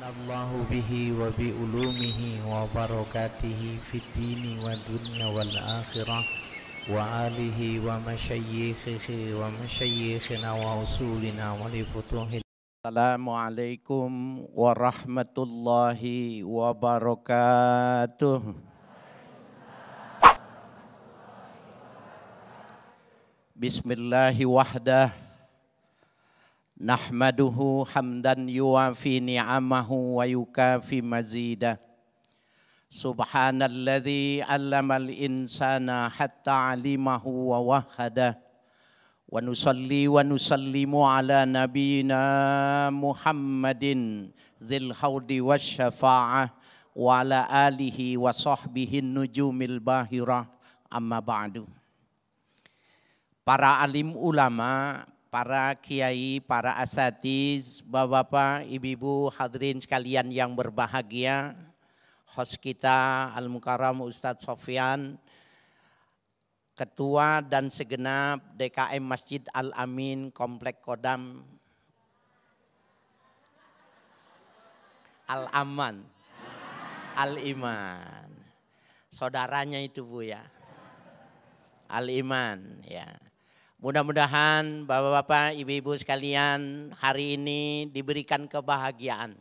الله به وبعلومه وبركاته في الدين والدنيا والآخرة وآله ومشايخه ومشايخنا وأصولنا ولفتوح. Assalamualaikum warahmatullahi wabarakatuh. Bismillahi wahdah. Nahmaduhu hamdan yuwafi ni'amahu wa yukafi mazidah. Subhanalladzi 'allamal insana hatta 'alimahu wa wahhadah. Wa nusalli wa nusallimu ala nabiyyina Muhammadin dzil haudi wasyafa'ah wa ala alihi wa sahbihi nujumil bahirah, amma ba'du. Para alim ulama, para kiai, para asatiz, bapak-bapak, ibu-ibu, hadirin sekalian yang berbahagia, host kita Al-Mukarram Ustadz Sofyan, Ketua dan segenap DKM Masjid Al-Amin Komplek Kodam Al-Aman, Al-Iman, saudaranya itu Bu ya, Al-Iman ya. Mudah-mudahan bapak-bapak, ibu-ibu sekalian hari ini diberikan kebahagiaan.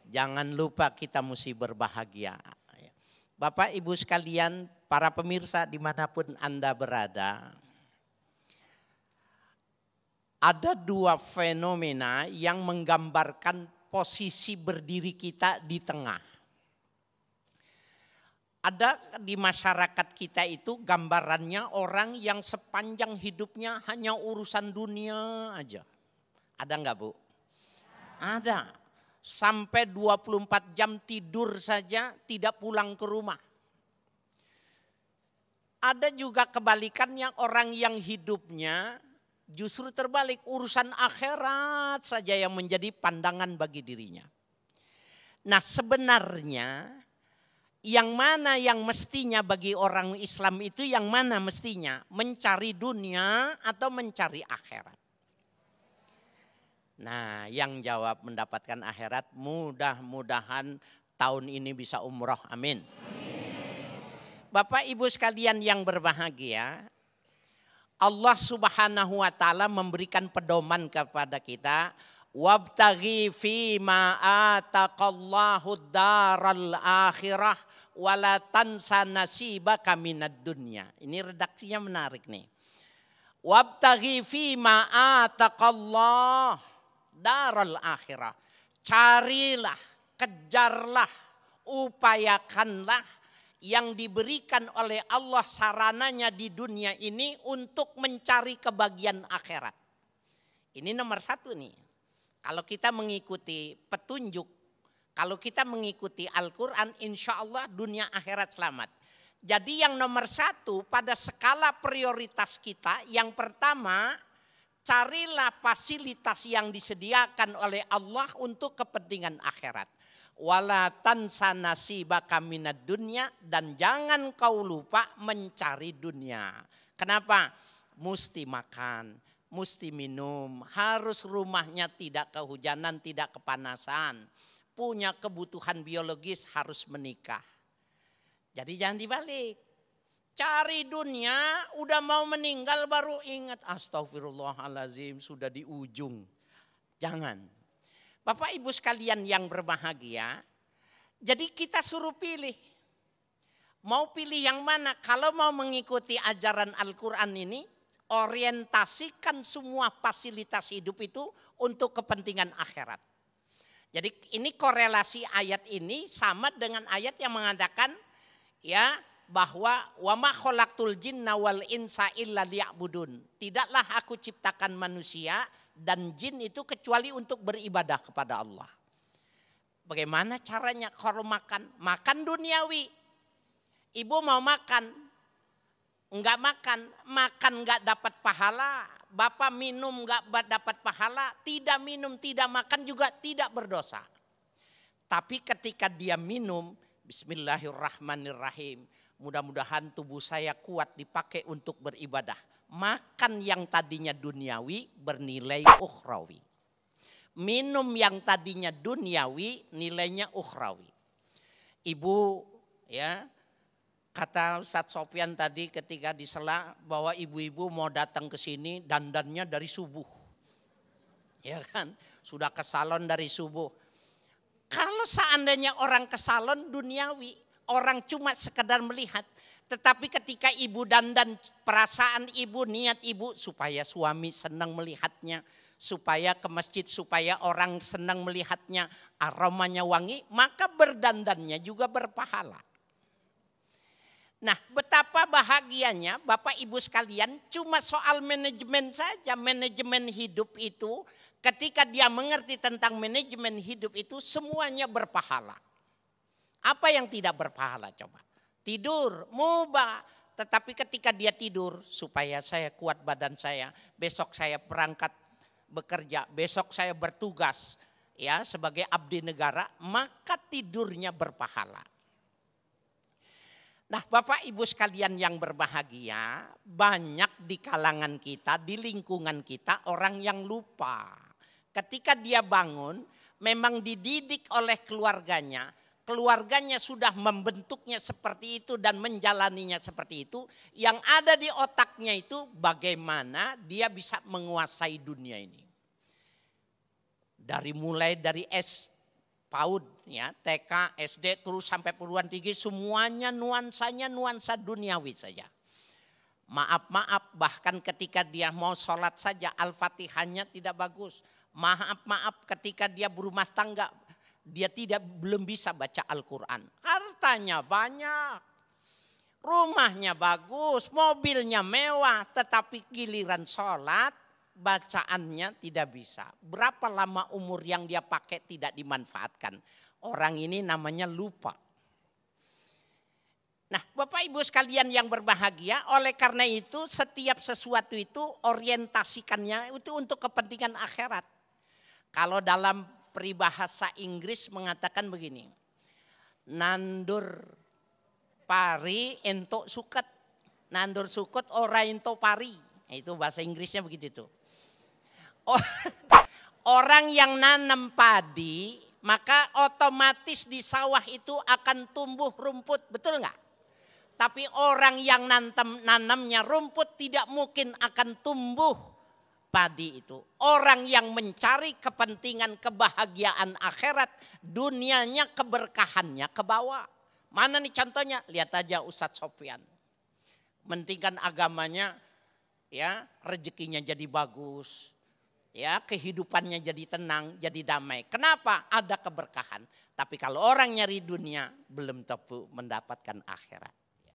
Jangan lupa kita mesti berbahagia. Bapak ibu sekalian, para pemirsa dimanapun Anda berada. Ada dua fenomena yang menggambarkan posisi berdiri kita di tengah. Ada di masyarakat kita itu gambarannya orang yang sepanjang hidupnya hanya urusan dunia aja. Ada enggak Bu? Ada. Sampai 24 jam tidur saja tidak pulang ke rumah. Ada juga kebalikannya orang yang hidupnya justru terbalik, urusan akhirat saja yang menjadi pandangan bagi dirinya. Nah sebenarnya yang mana yang mestinya bagi orang Islam itu, yang mana mestinya? Mencari dunia atau mencari akhirat? Nah yang jawab mendapatkan akhirat, mudah-mudahan tahun ini bisa umroh, amin. Bapak ibu sekalian yang berbahagia, Allah subhanahu wa ta'ala memberikan pedoman kepada kita. Wabtaghi fima ataqallahu daral akhirah wala tansa nasibaka minad dunya. Ini redaksinya menarik nih. Wabtaghi fima ataqallah daral akhirah. Carilah, kejarlah, upayakanlah yang diberikan oleh Allah sarananya di dunia ini untuk mencari kebahagiaan akhirat. Ini nomor satu nih. Kalau kita mengikuti petunjuk, kalau kita mengikuti Al-Quran, insya Allah dunia akhirat selamat. Jadi yang nomor satu pada skala prioritas kita, yang pertama carilah fasilitas yang disediakan oleh Allah untuk kepentingan akhirat. Wala tansa nasibaka minad dunya, dan jangan kau lupa mencari dunia. Kenapa? Mesti makan, mesti minum, harus rumahnya tidak kehujanan, tidak kepanasan, punya kebutuhan biologis, harus menikah. Jadi jangan dibalik. Cari dunia, udah mau meninggal baru ingat astagfirullahalazim sudah di ujung. Jangan. Bapak ibu sekalian yang berbahagia, jadi kita suruh pilih. Mau pilih yang mana? Kalau mau mengikuti ajaran Al-Quran ini, orientasikan semua fasilitas hidup itu untuk kepentingan akhirat. Jadi ini korelasi ayat ini sama dengan ayat yang mengatakan ya bahwa wa ma khalaqtul jinna wal insa illa liya'budun. Tidaklah aku ciptakan manusia dan jin itu kecuali untuk beribadah kepada Allah. Bagaimana caranya kalau makan? Makan duniawi. Ibu mau makan, enggak makan, enggak dapat pahala. Bapak minum enggak dapat pahala, tidak minum, tidak makan juga tidak berdosa. Tapi ketika dia minum, bismillahirrahmanirrahim, mudah-mudahan tubuh saya kuat dipakai untuk beribadah. Makan yang tadinya duniawi bernilai ukhrawi. Minum yang tadinya duniawi nilainya ukhrawi. Ibu ya, kata Ustadz Sofyan tadi ketika disela bahwa ibu-ibu mau datang ke sini dandannya dari subuh. Ya kan, sudah ke salon dari subuh. Kalau seandainya orang ke salon duniawi, orang cuma sekedar melihat. Tetapi ketika ibu dandan, perasaan ibu, niat ibu supaya suami senang melihatnya, supaya ke masjid, supaya orang senang melihatnya, aromanya wangi, maka berdandannya juga berpahala. Nah, betapa bahagianya Bapak Ibu sekalian, cuma soal manajemen saja, manajemen hidup itu ketika dia mengerti tentang manajemen hidup itu semuanya berpahala. Apa yang tidak berpahala coba? Tidur, mubah. Tetapi ketika dia tidur, supaya saya kuat badan saya, besok saya berangkat bekerja, besok saya bertugas ya sebagai abdi negara, maka tidurnya berpahala. Nah, Bapak Ibu sekalian yang berbahagia, banyak di kalangan kita, di lingkungan kita orang yang lupa. Ketika dia bangun, memang dididik oleh keluarganya. Keluarganya sudah membentuknya seperti itu dan menjalaninya seperti itu. Yang ada di otaknya itu bagaimana dia bisa menguasai dunia ini. Mulai dari PAUD, ya, TK, SD, terus sampai perguruan tinggi, semuanya nuansanya nuansa duniawi saja. Maaf, bahkan ketika dia mau sholat saja Al-Fatihahnya tidak bagus. Maaf, ketika dia berumah tangga, dia belum bisa baca Al-Quran. Hartanya banyak, rumahnya bagus, mobilnya mewah, tetapi giliran sholat bacaannya tidak bisa. Berapa lama umur yang dia pakai tidak dimanfaatkan. Orang ini namanya lupa. Nah, Bapak Ibu sekalian yang berbahagia, oleh karena itu setiap sesuatu itu orientasikannya itu untuk kepentingan akhirat. Kalau dalam peribahasa Inggris mengatakan begini, nandur pari entuk suket, nandur suket ora entuk pari. Itu bahasa Inggrisnya begitu tuh. Orang yang nanam padi, maka otomatis di sawah itu akan tumbuh rumput, betul nggak? Tapi orang yang nanamnya rumput tidak mungkin akan tumbuh padi itu. Orang yang mencari kepentingan kebahagiaan akhirat, dunianya keberkahannya ke bawah. Mana nih contohnya? Lihat aja Ustadz Sofyan. Mentingkan agamanya, ya, rezekinya jadi bagus. Ya, kehidupannya jadi tenang, jadi damai. Kenapa? Ada keberkahan. Tapi kalau orang nyari dunia, belum tentu mendapatkan akhirat.